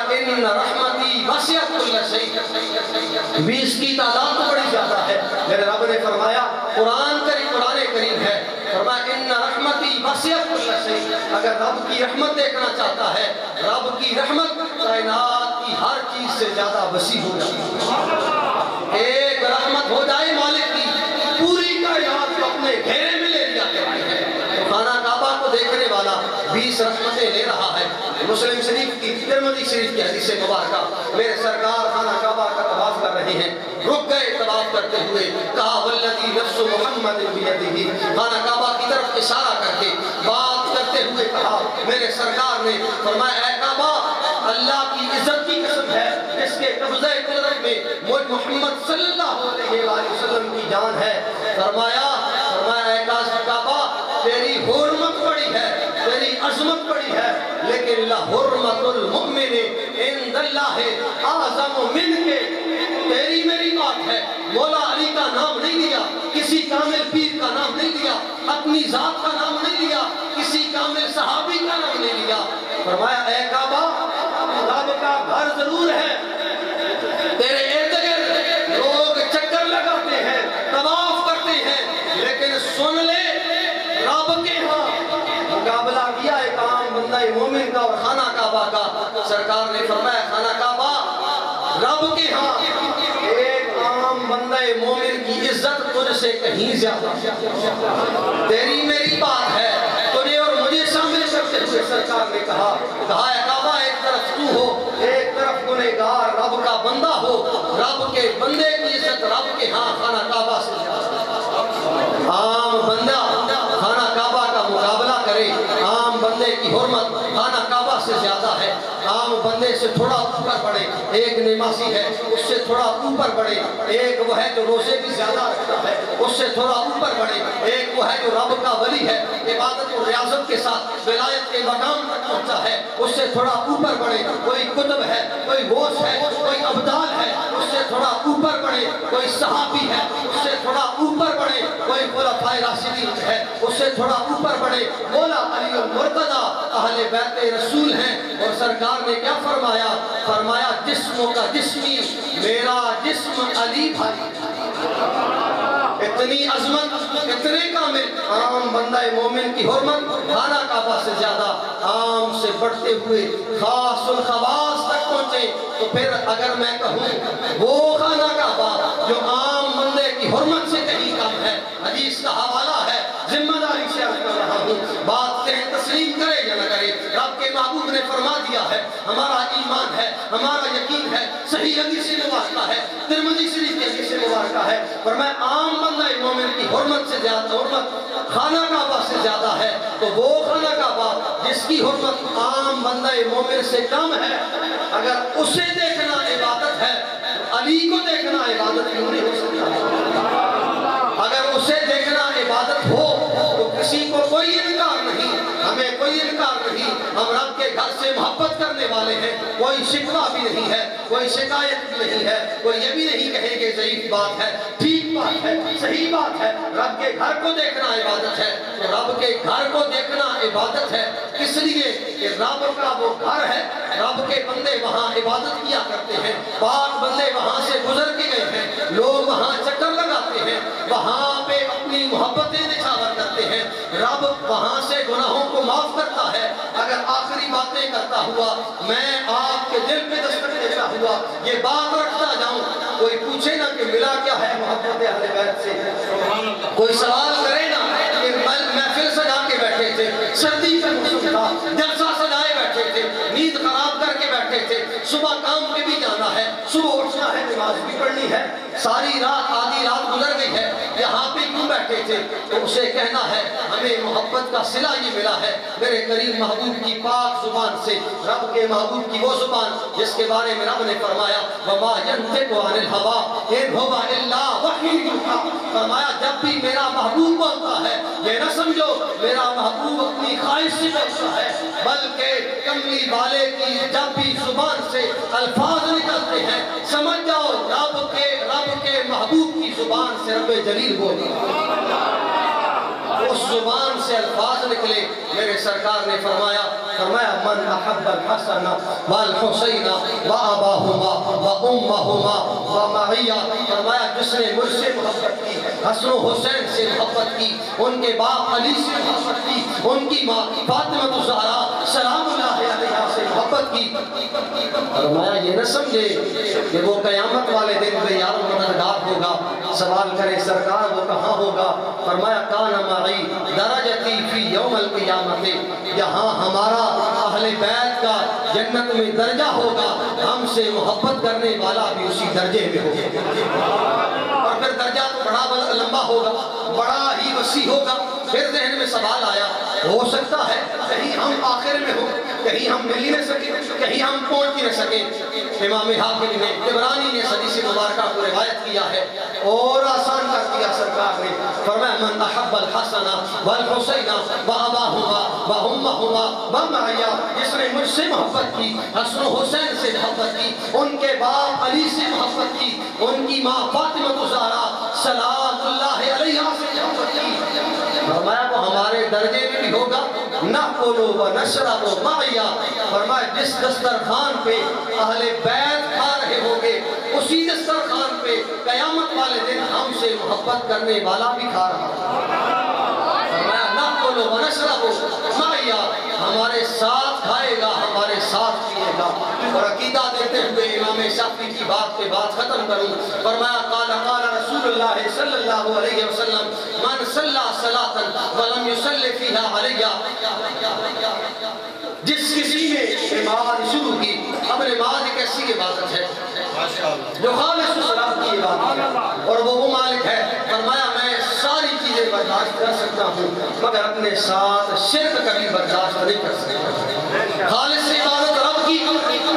ان رحمتی وسعت کل شیء. 20 کی تعداد تو بڑی زیادہ ہے. میرے رب نے فرمایا قرآن کریم ہے, فرمایا ان رحمتی وسعت کل شیء. اگر رب کی رحمت دیکھنا چاہتا ہے, رب کی رحمت کائنات کی ہر چیز سے زیادہ وسیع ہو جاتی ہے. ایک رحمت ہو جائے مالک کی, پوری کائنات کو اپنے گھیرے میں لے لیا کرتی ہے. تو خانہ کعبہ کو دیکھنے والا 20 رحمتیں لے رہا ہے. مسلم شریف کی, ترمذی شریف کی حدیث مبارکہ, میرے سرکار خانہ کعبہ کا طواف کر رہے ہیں, رک گئے طواف کرتے ہوئے, کہا والذی نفس محمد بیدہ, خانہ کعبہ کی طرف اشارہ کر کے بات کرتے ہوئے کہا, میرے سرکار نے فرمایا اے کعبہ, اللہ کی عزت کی قسم ہے جس کے قبضہ قدرت میں مجھ محمد صلی اللہ علیہ وسلم کی جان ہے. فرمایا اے کعبہ, تیری حرمت بڑی ہے, تیری عظمت بڑی ہے, لیکن لحرمت المؤمن عند اللہ اعظم من کے. تیری میری بات ہے, مولا علی کا نام نہیں لیا, کسی کامل پیر کا نام نہیں لیا, اپنی ذات کا نام نہیں لیا, کسی کامل صحابی کا نام نہیں لیا. فرمایا اے کعبہ, رب کا گھر ضرور ہے, تیرے ارد گرد لوگ چکر لگاتے ہیں, طواف کرتے ہیں, لیکن سن لے رب کے ہاں مقابلہ کیا ایک عام بندہ مومن کا اور خانہ کعبہ کا. سرکار نے فرمایا خانہ کعبہ رب کے ہاں ایک عام بندہ مومن کی عزت تجھ سے کہیں زیادہ. تیری میری بات ہے, تجھے اور مجھے شامل کرتے ہوئے سرکار نے کہا اے کعبہ, ایک طرف تو ہو, ایک طرف گنہگار رب کا بندہ ہو, رب کے بندے کی عزت رب کے ہاں خانہ کعبہ سے زیادہ. عام بندہ خانہ کعبہ کا مقابلہ کرے, عام بندے کی حرمت خانہ کعبہ سے زیادہ ہے. عام بندے سے تھوڑا اوپر بڑھے, ایک نمازی ہے اس سے تھوڑا اوپر بڑھے, ایک وہ ہے جو روزے بھی زیادہ رکھتا ہے اس سے تھوڑا اوپر بڑھے, ایک وہ ہے جو رب کا ولی ہے, عبادت و ریاضت کے ساتھ ولایت کے مقام تک پہنچا ہے, اس سے تھوڑا اوپر بڑھے. کوئی کتب ہے, کوئی غوث ہے, کوئی ابدال ہے, اس سے تھوڑا اوپر بڑھے. کوئی صحابی ہے, اس سے تھوڑا اوپر بڑھے. کوئی خلفائے راشدین ہے, اس سے تھوڑا اوپر بڑھے. مولا علی المرتضی اہل بیت رسول ہیں, اور سرکار نے کیا فرمایا جسموں کا جسمی, میرا جسم علی بھائی. اتنی عظمت, اتنے کامل. عام بندہ مومن کی حرمت خانہ کعبہ سے زیادہ, عام سے بڑھتے ہوئے خاص الخواص تک پہنچے. تو پھر اگر میں کہوں وہ خانہ کعبہ جو عام بندے کی حرمت سے کہیں کم ہے, حدیث کا حوالہ ہے, ذمہ داری سے عرض کر رہا ہوں, بات کہیں تسلیم کرے یا نہ کرے, رب کے محبوب نے فرما دیا ہے, ہمارا ایمان ہے, ہمارا یقین ہے, صحیح حدیث مبارکہ ہے, ترمذی شریف کی حدیث مبارکہ ہے. فرمایا عام بندہ مومن کی حرمت سے زیادہ, حرمت خانہ کعبہ سے زیادہ ہے, تو وہ خانہ کعبہ جس کی حرمت عام بندہ مومن سے کم ہے, اگر اسے دیکھنا عبادت ہے, علی کو دیکھنا عبادت کیوں نہیں ہو سکتا؟ اگر اسے دیکھنا عبادت ہو تو کسی کو کوئی انکار نہیں, ہمیں کوئی انکار نہیں, ہم کے گھر سے محبت کرنے والے ہیں، کوئی شکوہ بھی نہیں ہے، کوئی شکایت بھی نہیں ہے، کوئی یہ بھی نہیں کہے کہ ضعیف بات ہے، ٹھیک بات ہے، صحیح بات ہے۔ رب کے گھر کو دیکھنا عبادت ہے، تو رب کے گھر کو دیکھنا عبادت ہے، اس لیے کہ رب کا وہ گھر ہے، رب کے بندے وہاں عبادت کیا کرتے ہیں، پاک بندے وہاں سے گزر کے گئے ہیں، لوگ وہاں چکر لگاتے ہیں، وہاں پہ اپنی محبتیں نچھاور کرتے ہیں، رب وہاں سے گناہوں کو معاف کرتا ہے۔ اگر آخری باتیں کرتا ہوا میں آپ کے دل پہ دستک دیتا ہوا یہ بات رکھتا جاؤں، کوئی پوچھے نا کہ ملا کیا ہے محبت اہل بیت سے، کوئی سوال کرے نا کہ محفل سجا کے بیٹھے تھے، سردی کا موسم تھا، جلسہ سجائے بیٹھے تھے، نیند خراب کر کے بیٹھے تھے، صبح کام پہ بھی جانا ہے، صبح اٹھنا ہے، نماز بھی پڑھنی ہے، ساری رات آدھی رات گزر گئی ہے، یہاں پہ کیوں بیٹھے تھے؟ تو اسے کہنا ہے ہمیں محبت کا صلہ یہ ملا ہے میرے کریم محبوب کی پاک زبان سے، رب کے محبوب کی وہ زبان جس کے بارے میں رب نے فرمایا وَمَا يَنْطِقُ عَنِ الْهَوَىٰ إِنْ هُوَ إِلَّا وَحْيٌ يُوحَىٰ، فرمایا جب بھی میرا محبوب بولتا ہے یہ نہ سمجھو میرا محبوب اپنی خواہش سے بولتا ہے، بلکہ کملی والے کی جب بھی زبان سے الفاظ نکلتے ہیں سمجھ جاؤ رب کے محبوب کی زبان سے رب جلیل بولتا، اس زبان سے الفاظ نکلے۔ میرے سرکار نے فرمایا من احب الحسن والحسین واباہما وامہما ومعیہ، فرمایا جس نے مجھ سے محبت کی، حسن و حسین سے محبت کی، ان کے باپ علی سے محبت کی، ان کی ماں فاطمہ الزہرا سلام اللہ علیہا سے محبت کی، فرمایا یہ نہ سمجھے کہ وہ قیامت والے دن میں یار مددگار ہوگا، سوال کرے سرکار وہ کہاں ہوگا؟ فرمایا کان معی درجتی فی یوم القیامت، یہاں ہمارا اہل بیت کا جنت میں درجہ ہوگا، ہم سے محبت کرنے والا بھی اسی درجے میں ہوگا، اور پھر درجہ تو بڑا لمبا ہوگا، بڑا ہی وسیع ہوگا۔ پھر ذہن میں سوال آیا ہو سکتا ہے کہیں ہم آخر میں ہو، کہیں ہم مل ہی نہ سکیں، کہیں ہم پہنچ ہی نہ سکیں۔ امام حاکم نے طبرانی نے حدیث مبارکہ کو روایت کیا ہے اور آسان کر دیا سرکار نے، فرمایا من احب الحسن والحسین واباہما وامہما ومعیہ، جس نے مجھ سے محبت کی، حسن و حسین سے محبت کی، ان کے باپ علی سے محبت کی، ان کی ماں فاطمہ الزہرا سلام اللہ علیہا سے محبت کی، فرمایا وہ ہمارے درجے میں بھی ہوگا، نأکل و نشرب معیہ، فرمایا جس دسترخوان پہ اہل بیت کھا رہے ہوگے اسی دسترخوان پہ قیامت والے دن ہم سے محبت کرنے والا بھی کھا رہا ہے، فرمایا نأکل و نشرب معیہ، ہمارے ساتھ کھائے گا، ہمارے ساتھ پیے گا۔ اور عقیدہ دیتے ہوئے امام شافعی کی بات پہ بات ختم کروں، فرمایا قال رسول اللہ صلی اللہ علیہ وسلم من صلی صلاة ولم يصلی فیہا علیہ، جس کسی نے نماز شروع کی، اب نماز ایک ایسی عبادت ہے جو خالص صلاۃ کی عبادت ہے اور وہ مالک ہے، فرمایا میں ساری چیزیں برداشت کر سکتا ہوں مگر اپنے ساتھ شرک کبھی برداشت نہیں کر سکتا۔ خالص عبادت رب کی،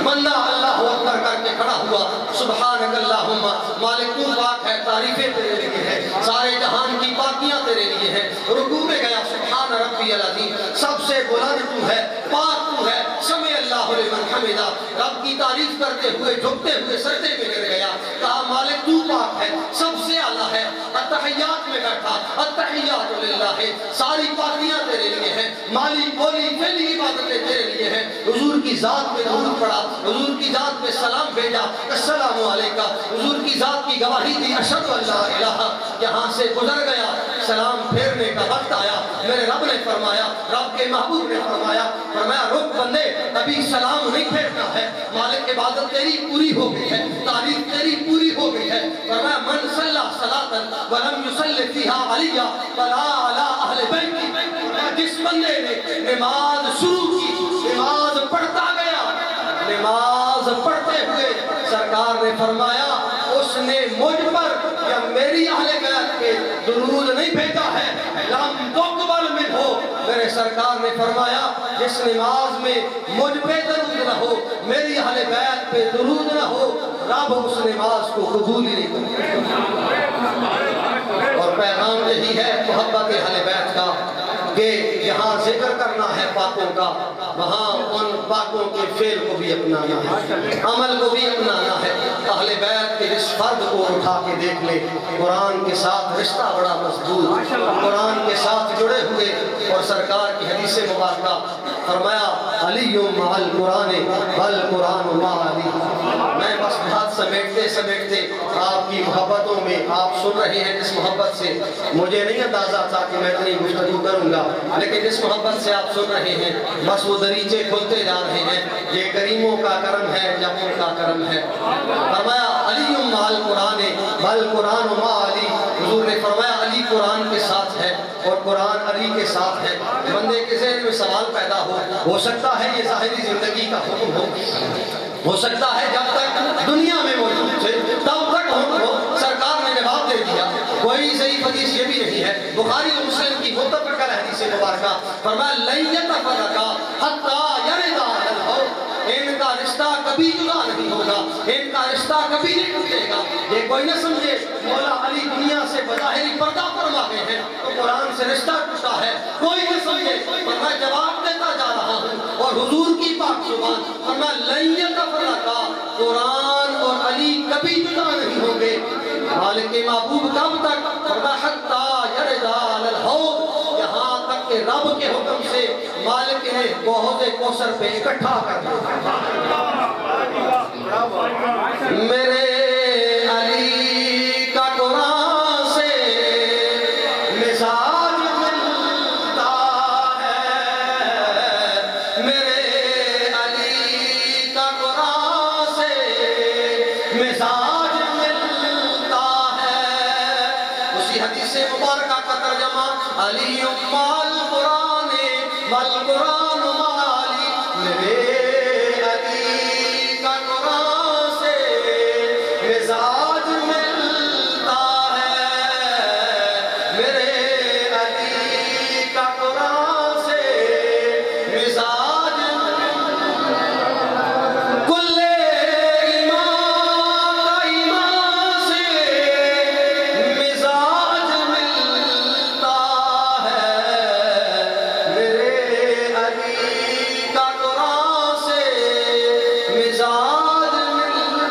بندہ اللہ اکبر کر کے کھڑا ہوا، سبحانک اللہم، مالک تو پاک ہے، تعریفیں تیرے لیے ہیں، سارے جہان کی پاکیاں تیرے لیے ہیں، رکوع میں گیا سبحان ربی العظیم، سب سے بلند تو ہے، پاک تو ہے، سمع اللہ لمن حمدہ، رب کی تعریف کرتے ہوئے جھکتے ہوئے سجدے میں گر گیا، کہا مالک تو پاک ہے، سب سے اعلیٰ ہے، التحیات میں بیٹھا، التحیات للہ، ساری پاکیاں تیرے لیے ہیں، مالی بولی پہلی عبادتیں تیرے لیے ہیں، حضور کی ذات میں درود پڑھا، حضور کی ذات میں سلام بھیجا، السلام علیکہ، حضور کی ذات کی گواہی دی اشہد ان لا الہ، یہاں سے گزر گیا، سلام پھیرنے کا وقت آیا، میرے رب نے فرمایا، رب کے محبوب نے فرمایا رک بندے ابھی سلام نہیں پھیرنا ہے، مالک عبادت تیری پوری ہو گئی ہے، تعریف تیری پوری ہو گئی ہے، فرمایا من صلی صلاۃ ولم یصلی فیہا علیہ فلا علی اہل بیتی، جس بندے نے نماز شروع کی، نماز پڑھتا گیا، نماز پڑھتے ہوئے سرکار نے فرمایا اس نے مجھ پر یا میری اہل بیت پہ درود نہیں بھیجا ہے، لم تقبل منہ، میرے سرکار نے فرمایا جس نماز میں مجھ پہ درود نہ ہو، میری اہل بیت پہ درود نہ ہو، رب اس نماز کو قبول ہی نہیں کرتا۔ اور پیغام یہی ہے محبت اہل بیت کا کہ جہاں ذکر کرنا ہے پاکوں کا وہاں ان پاکوں کے فعل کو بھی اپنانا ہے، عمل کو بھی اپنانا ہے۔ اہل بیت کے اس فرد کو اٹھا کے دیکھ لے، قرآن کے ساتھ رشتہ بڑا مضبوط، قرآن کے ساتھ جڑے ہوئے، اور سرکار کی حدیث مبارکہ فرمایا علی مع القرآن والقرآن مع علی۔ میں بس بات سمیٹتے آپ کی محبتوں میں آپ سن رہے ہیں، اس محبت سے مجھے نہیں اندازہ تھا کہ میں اتنی گفتگو کروں گا، لیکن اس محبت سے آپ سن رہے ہیں، بس وہ دریچے کھلتے جا رہے ہیں۔ یہ کریموں کا کرم ہے یا ان کا کرم ہے؟ فرمایا علی مع القرآن والقرآن مع علی۔ حضور نے فرمایا علی قرآن کے ساتھ ہے اور قرآن علی کے ساتھ ہے۔ بندے کے ذہن میں سوال پیدا ہو سکتا ہے یہ ظاہری زندگی کا حکم ہو سکتا ہے جب تک دنیا میں موجود تھے تب تک حکم ہو، سرکار نے جواب دے دیا۔ کوئی صحیح حدیث یہ بھی نہیں ہے، بخاری و مسلم کی متفق حدیث مبارکہ، فرمایا لن یتفرقا حتی یردا الحوض۔ ان کا رشتہ کبھی جدا نہیں ہوگا، ان کا رشتہ کبھی نہیں ٹوٹے گا۔ یہ کوئی نہ سمجھے مولا علی دنیا سے بظاہری پردہ فرما گئے ہیں تو قرآن سے رشتہ ٹوٹا ہے، کوئی نہ سمجھے، پر میں جواب دیتا جا رہا ہوں اور حضور کی پاک زبان فرمایا لن یتفرقا، قرآن اور علی کبھی جدا نہیں ہوں گے۔ مالک محبوب کب تک؟ فرمایا حتی یردا الحوض، یہاں تک کہ رب کے حکم سے مالک نے وہ حوض کوثر پہ اکٹھا کر دیا۔ میرے علی کا قرآن سے مزاج ملتا ہے، میرے علی کا قرآن سے مزاج ملتا ہے۔ اسی حدیث مبارکہ کا ترجمہ علی مع القرآن والقرآن مع علی۔ میرے علی کا قرآن سے مزاج ملتا ہے، میرے علی کا قرآن سے مزاج کل ایمان کا ایمان سے مزاج ملتا ہے، میرے علی کا قرآن سے مزاج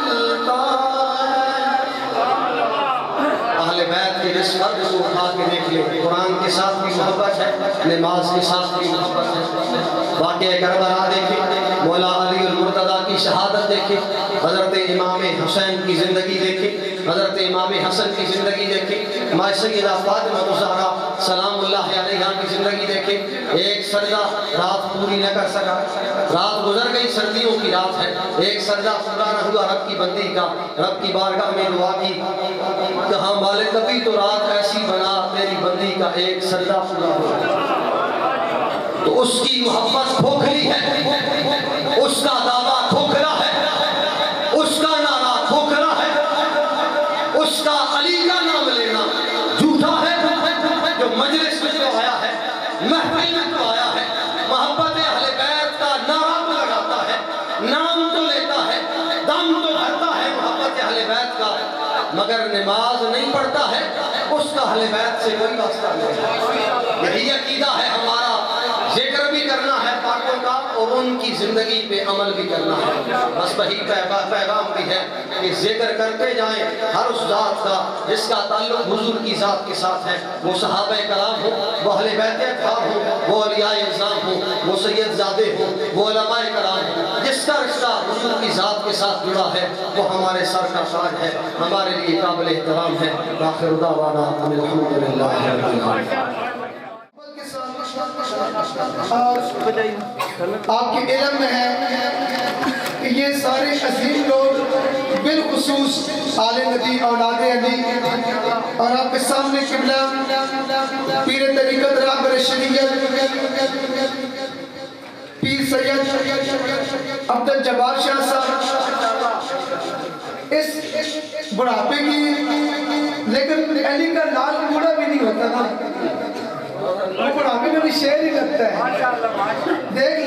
ملتا ہے۔ اہل بیت کے جس فرد کو اٹھا کے دیکھ لے، قرآن کے ساتھ بھی محبت ہے، نماز کے ساتھ بھی محبت ہے۔ واقعہ کربلا دیکھیں، مولا علی المرتضیٰ کی شہادت دیکھیں، حضرت امام حسین کی زندگی دیکھیں، حضرت امام حسن کی زندگی دیکھیں، ماں سیدہ فاطمہ الزہرا سلام اللہ علیہا کی زندگی دیکھیں۔ ایک سجدہ رات پوری نہ کر سکا، رات گزر گئی، سردیوں کی رات ہے، ایک سجدہ پورا نہ ہوا رب کی بندی کا، رب کی بارگاہ میں دعا کی، کہاں مالک کبھی تو رات ایسی بنا تیری بندی کا ایک سجدہ پورا ہو۔ تو اس کی محبت کھوکھلی ہے، اس کا دعویٰ کھوکھلا ہے، اس کا نعرہ کھوکھلا ہے، اس کا علی کا نام لینا جھوٹا ہے۔ جو مجلس میں جو آیا ہے، محفل میں جو آیا ہے، محبت اہل بیت کا نعرہ تو لگاتا ہے، نام تو لیتا ہے، دم تو بھرتا ہے محبت اہل بیت کا، مگر نماز نہیں پڑھتا ہے، اس کا اہل بیت سے کوئی واسطہ نہیں۔ یہی عقیدہ ہے ہمارا، ذکر بھی کرنا ہے پاکوں کا اور ان کی زندگی پہ عمل بھی کرنا ہے۔ بس وہی پیغام بھی ہے کہ ذکر کرتے جائیں ہر اس ذات کا جس کا تعلق حضور کی ذات کے ساتھ ہے، وہ صحابہ کرام ہوں، وہ اہل بیت اطہار ہوں، وہ اولیاء اعظام ہوں، وہ سید زادے ہوں، وہ علماء کرام ہوں، جس کا رشتہ حضور کی ذات کے ساتھ جڑا ہے وہ ہمارے سر کا تاج ہے، ہمارے لیے قابل احترام ہے۔ آخر دعوانا ان الحمدللہ رب العالمین۔ آپ کے علم میں ہے کہ یہ سارے عظیم لوگ بالخصوص آل نبی اولاد علی اور آپ کے سامنے قبلہ پیر طریقت رہبر شریعت پیر سید عبد الجبار شاہ صاحب اس بڑھاپے کی، لیکن علی کا لال بوڑھا بھی نہیں ہوتا نا، وہ بڑھاپے میں بھی شیر ہی لگتا ہے۔ دیکھ